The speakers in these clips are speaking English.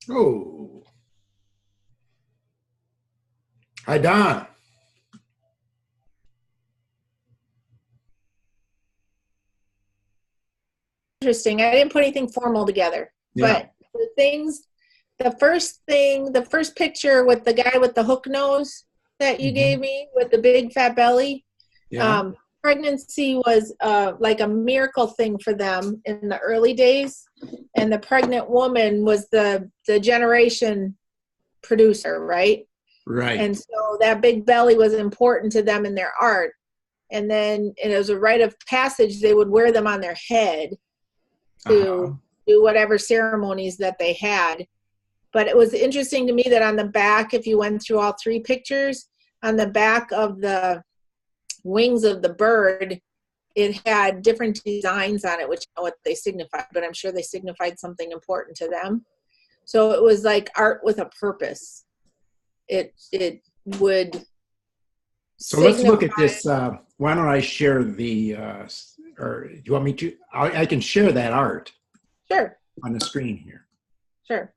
Oh, hi, Don. Interesting. I didn't put anything formal together, Yeah. but the first picture with the guy with the hook nose that you Hmm. gave me with the big fat belly, Yeah. pregnancy was like a miracle thing for them in the early days. And the pregnant woman was the generation producer, right? Right. And so that big belly was important to them in their art. And then it was a rite of passage. They would wear them on their head to Uh-huh. do whatever ceremonies that they had. But it was interesting to me that on the back, if you went through all three pictures, on the back of the wings of the bird, it had different designs on it, which I know what they signified, but I'm sure they signified something important to them. So it was like art with a purpose. It would So let's look signify. at this. Why don't I share or do you want me to? I can share that art Sure, on the screen here. sure.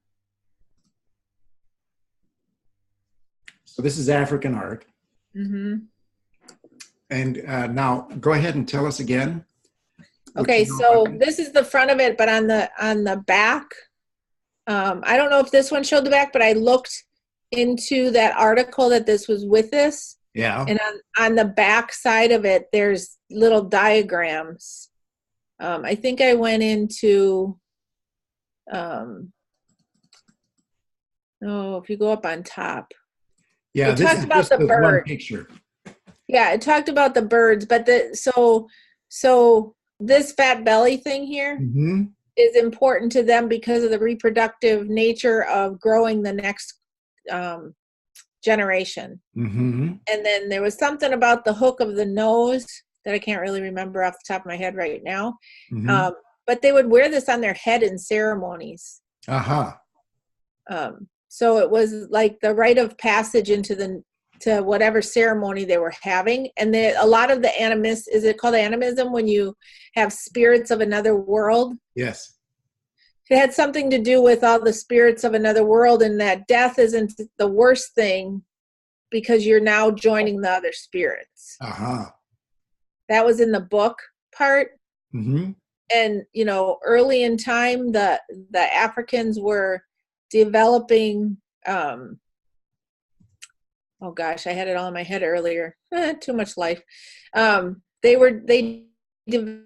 So this is African art. Hmm. And now go ahead and tell us again what Okay, you know about so this. this is the front of it, but on the back, I don't know if this one showed the back, but I looked into that article that this was with this, Yeah. and on the back side of it, there's little diagrams. I think I went into, oh, if you go up on top, Yeah, it this talked is about just the the one bird. picture. Yeah, it talked about the birds, but so this fat belly thing here Hmm. is important to them because of the reproductive nature of growing the next um, generation. Hmm. And then there was something about the hook of the nose that I can't really remember off the top of my head right now. Hmm. Um, but they would wear this on their head in ceremonies. Aha. So it was like the rite of passage into the to whatever ceremony they were having. And a lot of the is it called animism when you have spirits of another world? Yes. It had something to do with all the spirits of another world, and that death isn't the worst thing because you're now joining the other spirits. Aha. That was in the book part. Hmm. And early in time, the Africans were developing. Oh gosh, I had it all in my head earlier. Too much life. They developed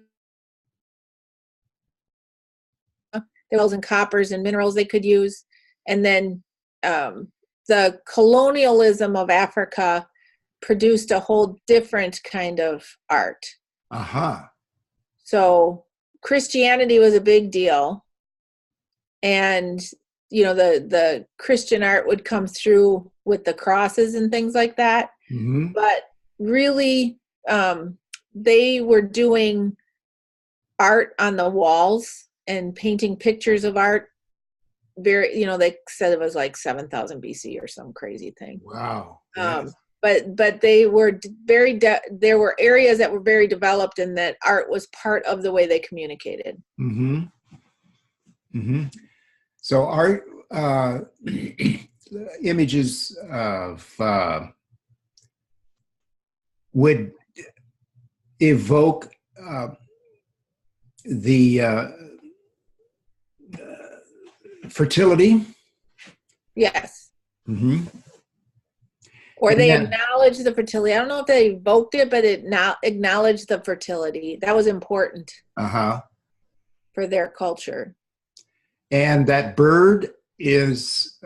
metals and coppers and minerals they could use, and then the colonialism of Africa produced a whole different kind of art. Aha. So Christianity was a big deal, and the Christian art would come through with the crosses and things like that. Hmm. But really, they were doing art on the walls and painting pictures of art. They said it was like 7,000 BC or some crazy thing. Wow. Um, Yes. but they were there were areas that were very developed, and that art was part of the way they communicated. Hmm. Hmm. So art images of would evoke the fertility. Yes. Hmm. Or And they then, acknowledged the fertility. I don't know if they evoked it, but it now acknowledged the fertility. That was important uh-huh. for their culture. And that bird is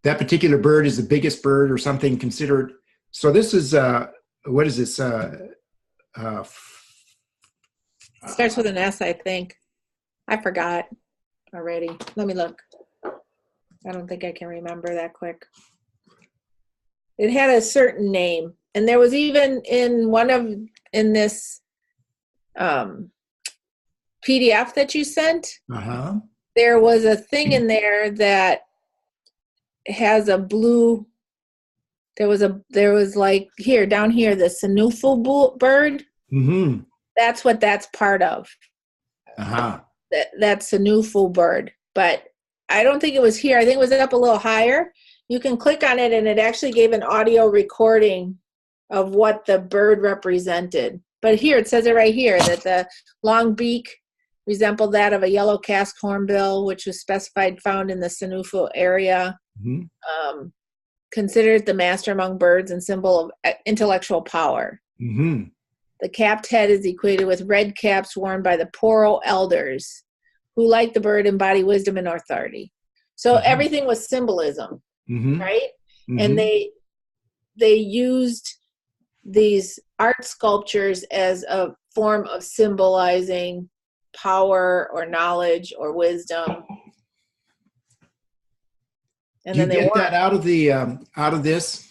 that particular bird is the biggest bird or something considered. So this is what is this? Uh, It starts with an S, I think. I forgot already. Let me look. I don't think I can remember that quick. It had a certain name, and there was even in this um, PDF that you sent, uh-huh. there was a thing in there that has a blue. There was like here down here the Sanufu bird. Hmm. That's what that's part of. Uh-huh. that Sanufu bird, but I don't think it was here. I think it was up a little higher. You can click on it and it actually gave an audio recording of what the bird represented. But here, it says it right here, that the long beak resembled that of a yellow casque hornbill, which was specified found in the Sanufu area. Mm-hmm. Considered the master among birds and symbol of intellectual power. Mm-hmm. The capped head is equated with red caps worn by the Poro elders, who, like the bird, embody wisdom and authority. So everything was symbolism, right? Mm-hmm. And they used these art sculptures as a form of symbolizing power or knowledge or wisdom. And do you then get that out of this?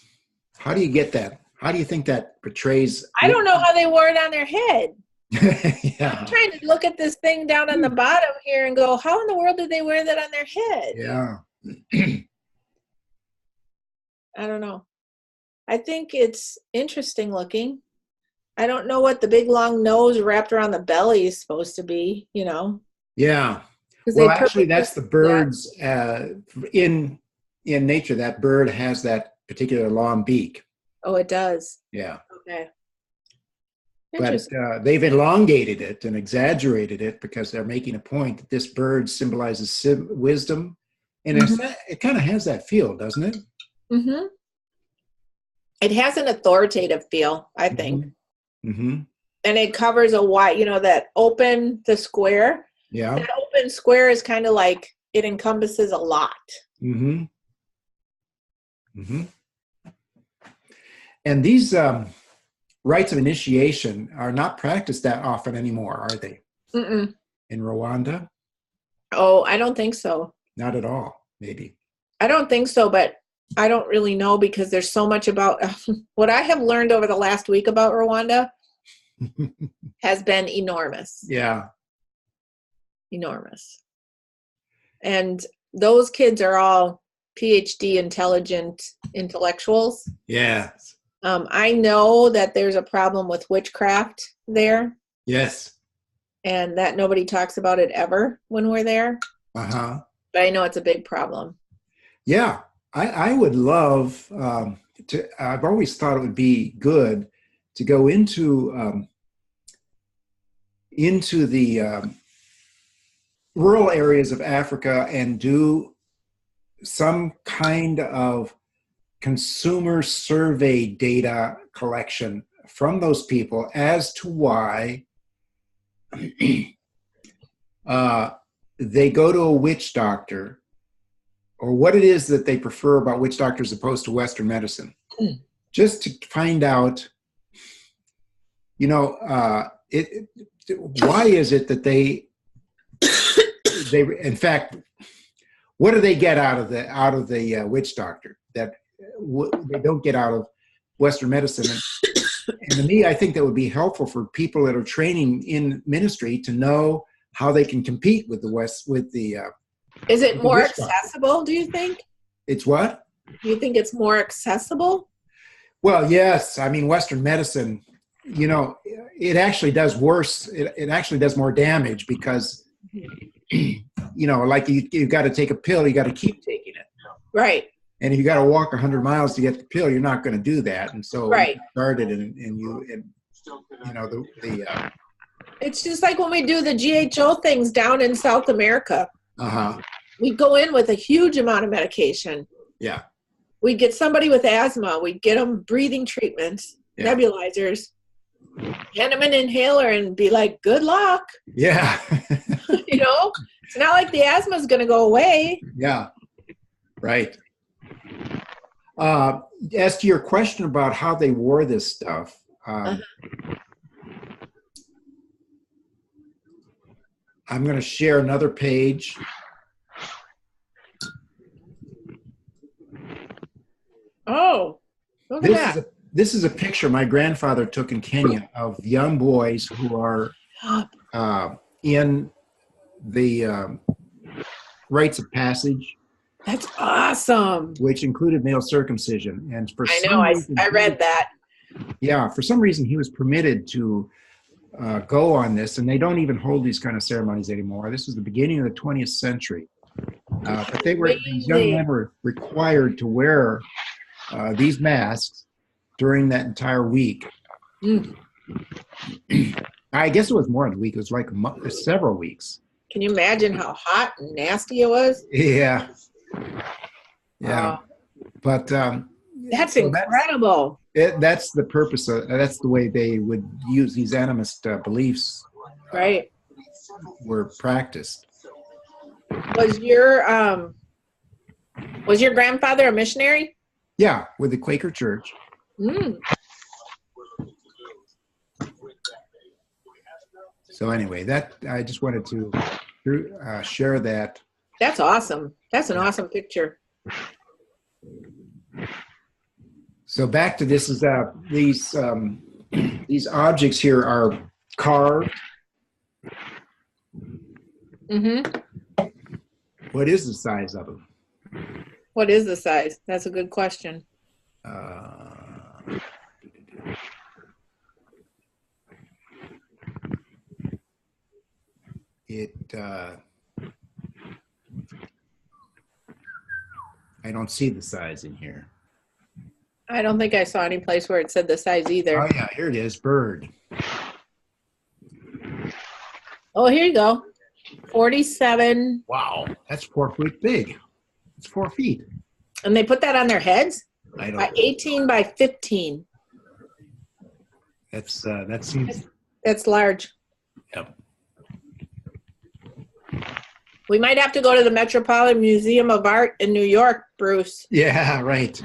How do you get that? How do you think that portrays? I don't know how they wore it on their head. Yeah. I'm trying to look at this thing down on the bottom here and go, how in the world did they wear that on their head? Yeah. I don't know. I think it's interesting looking. I don't know what the big long nose wrapped around the belly is supposed to be, you know. Yeah. Well, actually, that's the birds in nature. That bird has that particular long beak. Oh, it does. Yeah. Okay. But they've elongated it and exaggerated it because they're making a point that this bird symbolizes wisdom. And it kind of has that feel, doesn't it? Mm-hmm. It has an authoritative feel, I think. Mm-hmm. And it covers a wide, that the square. Yeah. That open square is kind of like it encompasses a lot. Mm-hmm. Mm-hmm. And these rites of initiation are not practiced that often anymore, are they? Mm-mm. In Rwanda? Oh, I don't think so. Not at all, maybe. I don't think so, but I don't really know because there's so much about what I have learned over the last week about Rwanda has been enormous. Yeah. Enormous. And those kids are all PhD intelligent intellectuals. Yes. I know that there's a problem with witchcraft there. Yes. And that nobody talks about it ever when we're there. Uh-huh. But I know it's a big problem. Yeah. I would love I've always thought it would be good to go into the rural areas of Africa and do some kind of consumer survey data collection from those people as to why they go to a witch doctor, or what it is that they prefer about witch doctors opposed to Western medicine, just to find out, why is it that they in fact, what do they get out of the witch doctor that they don't get out of Western medicine? And to me, I think that would be helpful for people that are training in ministry to know how they can compete with the Is it more accessible, do you think? It's what? Do you think it's more accessible? Well, yes. I mean, Western medicine, it actually does worse. It actually does more damage because, like you've got to take a pill, you got to keep taking it. Right. And if you got to walk 100 miles to get the pill, you're not going to do that. And so right. You started it's just like when we do the GHO things down in South America. Uh-huh. We go in with a huge amount of medication. Yeah. We get somebody with asthma. We get them breathing treatments, nebulizers, hand them an inhaler and be like, good luck. Yeah. It's not like the asthma is going to go away. Yeah. Right. As to your question about how they wore this stuff, I'm going to share another page. Oh, look at that. This is a picture my grandfather took in Kenya of young boys who are in the rites of passage. That's awesome. Which included male circumcision. And I read that. Yeah, for some reason he was permitted to go on this, and they don't even hold these kind of ceremonies anymore. This was the beginning of the 20th century. But these young men were required to wear these masks during that entire week. Mm. I guess it was more than a week. It was like several weeks. Can you imagine how hot and nasty it was? Yeah. Yeah. But that's incredible. That's the purpose of, that's the way they would use these animist beliefs. Right. Were practiced. Was your grandfather a missionary? Yeah, with the Quaker Church. Mm. So anyway, that I just wanted to share that. That's awesome. That's an awesome picture. So back to this is these objects here are carved. Mm-hmm. What is the size of them? What is the size? That's a good question. I don't see the size in here. I don't think I saw any place where it said the size either. Oh yeah, here it is, bird. Oh, here you go. 47. Wow, that's 4 feet big. It's 4 feet. And they put that on their heads? I don't. By 18 by 15. That seems. That's large. Yep. We might have to go to the Metropolitan Museum of Art in New York, Bruce. Yeah, right.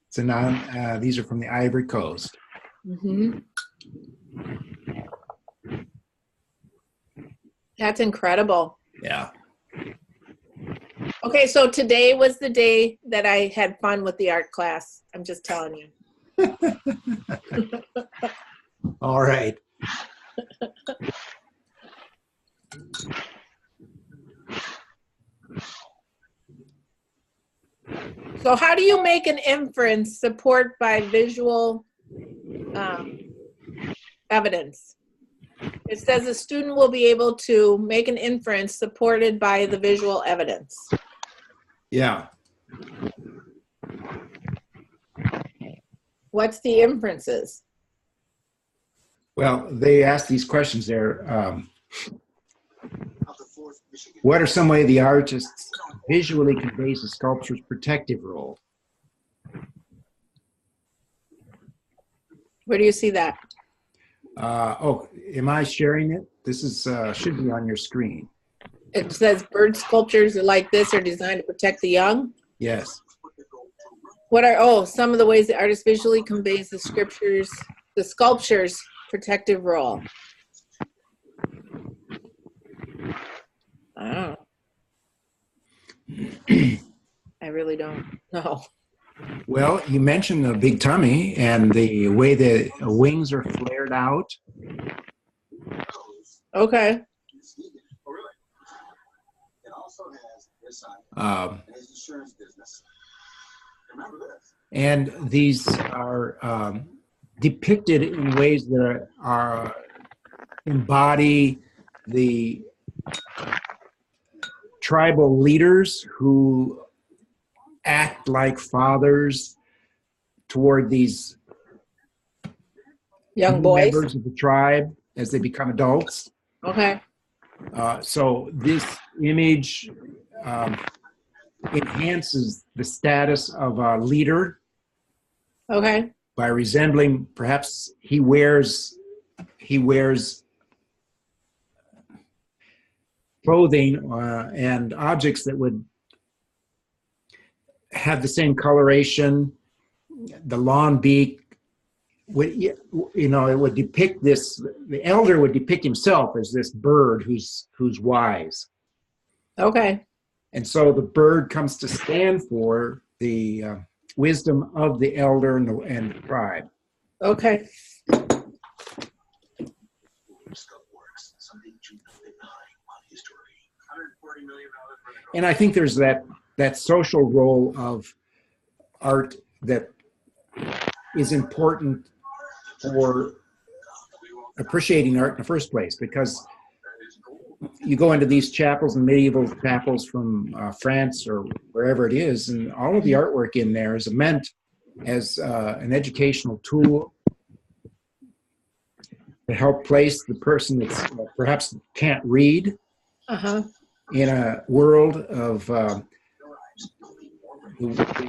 So now these are from the Ivory Coast. Mm-hmm. That's incredible. Yeah. Okay, so today was the day that I had fun with the art class. I'm just telling you. All right. So how do you make an inference support by visual evidence? It says a student will be able to make an inference supported by the visual evidence. Yeah. What's the inferences? Well, they asked these questions there. What are some way the artist visually conveys the sculpture's protective role? Where do you see that? Oh, am I sharing it? This is should be on your screen. It says bird sculptures like this are designed to protect the young. Yes. What are some of the ways the artist visually conveys the sculpture's protective role? I don't know. I really don't know. Well, you mentioned the big tummy and the way the wings are flared out. Okay. And these are depicted in ways that are embody the tribal leaders who act like fathers toward these young boys, members of the tribe as they become adults. Okay. So this image enhances the status of a leader. Okay. By resembling, perhaps he wears clothing and objects that would have the same coloration. The long beak would, it would depict this. The elder would depict himself as this bird who's wise. Okay. And so the bird comes to stand for the wisdom of the elder and the tribe. Okay. And I think there's that social role of art that is important for appreciating art in the first place, because you go into these chapels and medieval chapels from France or wherever it is, and all of the artwork in there is meant as an educational tool to help place the person that's perhaps can't read in a world of the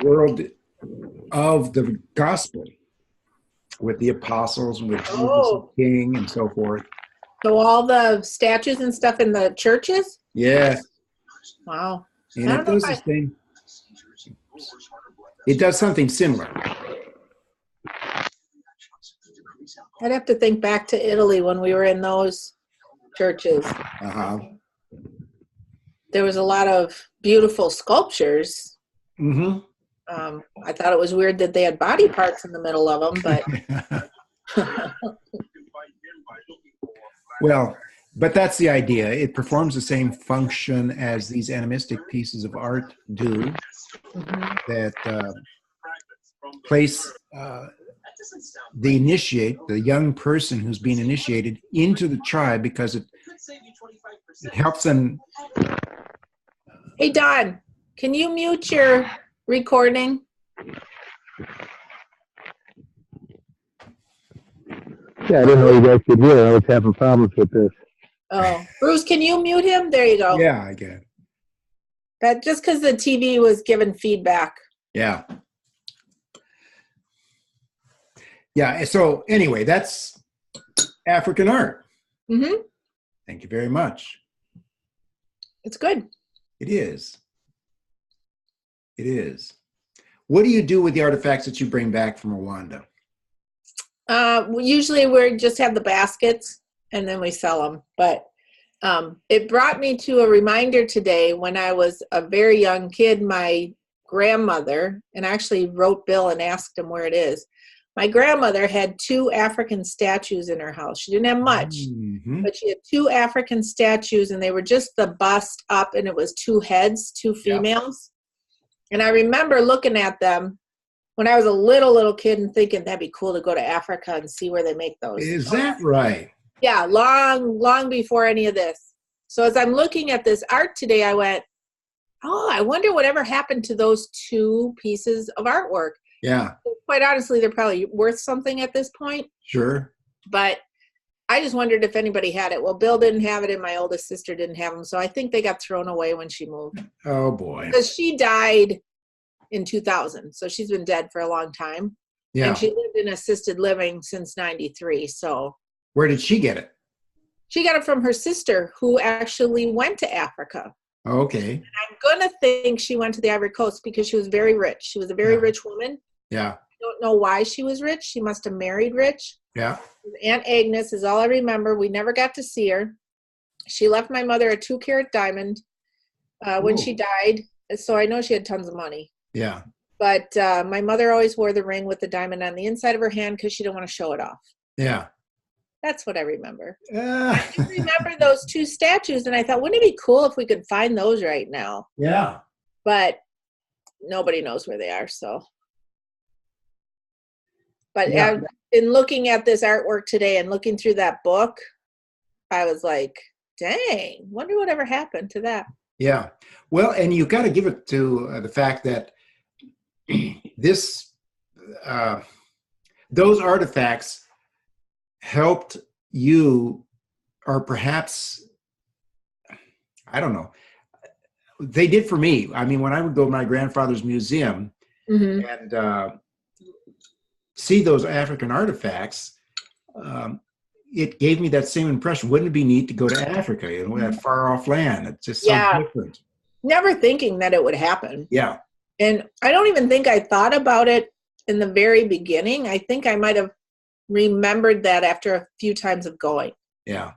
world of the gospel, with the apostles and with Jesus the King and so forth. So all the statues and stuff in the churches? Yes. Wow. And it does this thing. It does something similar. I'd have to think back to Italy when we were in those churches. There was a lot of beautiful sculptures. Mm-hmm. I thought it was weird that they had body parts in the middle of them, but well, but that's the idea. It performs the same function as these animistic pieces of art do, that place the initiate, the young person who's being initiated, into the tribe, because it helps them. Hey, Don, can you mute your recording? Yeah, I didn't know you guys could hear. I was having problems with this. Oh, Bruce, can you mute him? There you go. Yeah, I get it. That just because the TV was giving feedback. Yeah. Yeah. So anyway, that's African art. Mm-hmm. Thank you very much. It's good. It is. It is. What do you do with the artifacts that you bring back from Rwanda? Usually we just have the baskets and then we sell them. But it brought me to a reminder today when I was a very young kid. My grandmother, and I actually wrote Bill and asked him where it is. My grandmother had 2 African statues in her house. She didn't have much, but she had 2 African statues, and they were just the bust up, and it was 2 heads, 2 females. And I remember looking at them when I was a little kid and thinking that'd be cool to go to Africa and see where they make those. Is that right? Yeah, long before any of this. So as I'm looking at this art today, I went, oh, I wonder whatever happened to those 2 pieces of artwork. Yeah. Quite honestly, they're probably worth something at this point. Sure. But I just wondered if anybody had it. Well, Bill didn't have it, and my oldest sister didn't have them. So I think they got thrown away when she moved. Oh, boy. Because she died in 2000. So she's been dead for a long time. Yeah. And she lived in assisted living since 93. So where did she get it? She got it from her sister, who actually went to Africa. Okay. And I'm going to think she went to the Ivory Coast because she was very rich. She was a very rich woman. Yeah. I don't know why she was rich. She must have married rich. Yeah. Aunt Agnes is all I remember. We never got to see her. She left my mother a 2-carat diamond when she died. So I know she had tons of money. Yeah. But my mother always wore the ring with the diamond on the inside of her hand because she didn't want to show it off. Yeah. That's what I remember. I do remember those 2 statues, and I thought, wouldn't it be cool if we could find those right now? Yeah. But nobody knows where they are, so. But in looking at this artwork today and looking through that book, I was like, dang, wonder whatever happened to that. Yeah. Well, and you got to give it to the fact that this, those artifacts helped you, or perhaps, I don't know, they did for me. I mean, when I would go to my grandfather's museum and see those African artifacts, it gave me that same impression. Wouldn't it be neat to go to Africa, you know, that far off land? It's just so different. Never thinking that it would happen. Yeah. And I don't even think I thought about it in the very beginning. I think I might have remembered that after a few times of going. Yeah.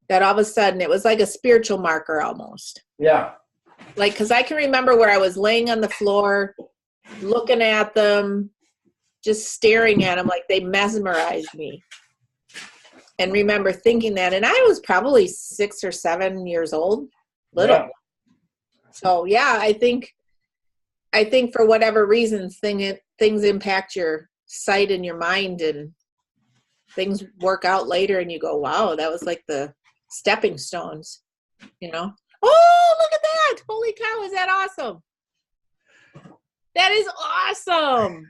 That all of a sudden it was like a spiritual marker almost. Yeah. Like, because I can remember where I was laying on the floor, looking at them, just staring at them like they mesmerized me. And remember thinking that. And I was probably 6 or 7 years old, little. Yeah. So, yeah, I think for whatever reasons, things impact your sight and your mind. And things work out later and you go, wow, that was like the stepping stones, you know? Oh, look at that. Holy cow, is that awesome? That is awesome.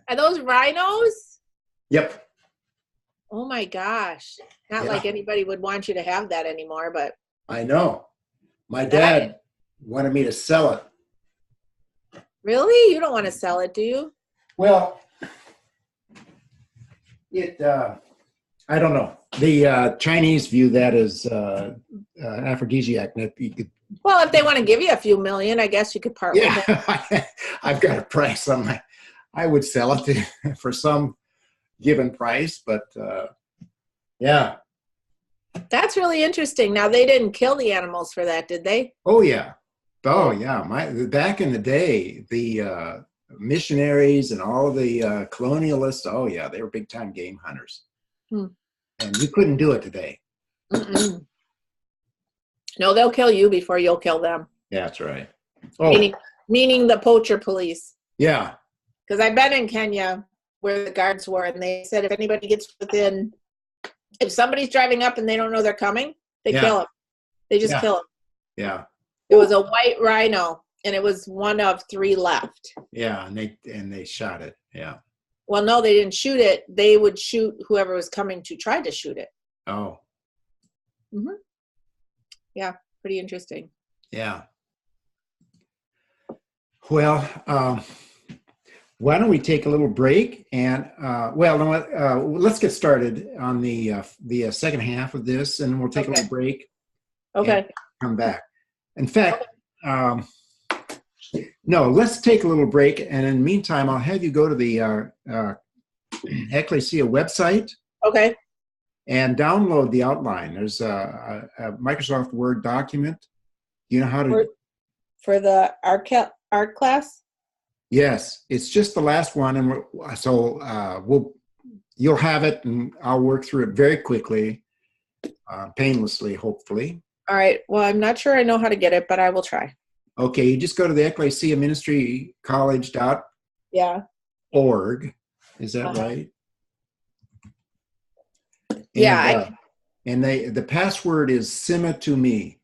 Are those rhinos? Yep. Oh my gosh. Not Yeah. like anybody would want you to have that anymore, but I know. My That- dad wanted me to sell it. really? You don't want to sell it, do you? Well, I don't know. The Chinese view that as aphrodisiac. That you could, Well, if they want to give you a few million, I guess you could part with it. yeah, I've got a price on my. I would sell it for some given price, but yeah. That's really interesting. Now, they didn't kill the animals for that, did they? Oh yeah. Oh yeah. Back in the day, the missionaries and all the colonialists. Oh yeah, they were big time game hunters, and you couldn't do it today. Mm-mm. No, they'll kill you before you'll kill them. Yeah, that's right. Oh Meaning the poacher police. yeah. Because I've been in Kenya where the guards were, and they said if anybody gets within, if somebody's driving up and they don't know they're coming, they kill them. They just kill them. Yeah. It was a white rhino, and it was one of 3 left. Yeah, and they shot it. Yeah. Well, no, they didn't shoot it. They would shoot whoever was coming to try to shoot it. Oh. Mm-hmm. Yeah, pretty interesting. Yeah. Well, why don't we take a little break and let's get started on the second half of this, and we'll take a little break. Okay. And come back. In fact, no, let's take a little break, and in the meantime, I'll have you go to the Ecclesia website. Okay. And download the outline. There's a Microsoft Word document. You know how to... For the art class? Yes, it's just the last one, and you'll have it, and I'll work through it very quickly, painlessly, hopefully. All right. Well, I'm not sure I know how to get it, but I will try. Okay, you just go to the Ecclesia Ministry College.org. Yeah. Is that right? Yeah. And the password is Sima to me!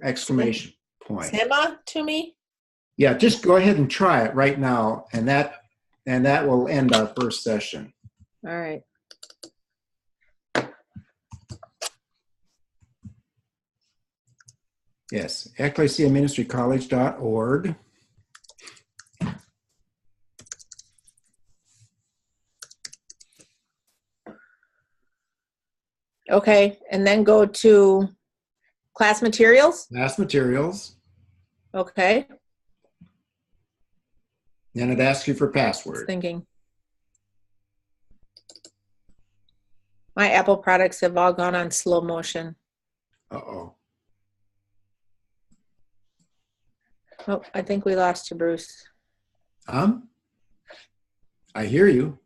Exclamation point. Sima to me? Yeah, just go ahead and try it right now, and that will end our first session. All right. Yes, ecclesiaministrycollege.org. Okay, and then go to class materials. Class materials. Okay. Then it asks you for password. Thinking. My Apple products have all gone on slow motion. Uh-oh. Oh, I think we lost you, Bruce. I hear you.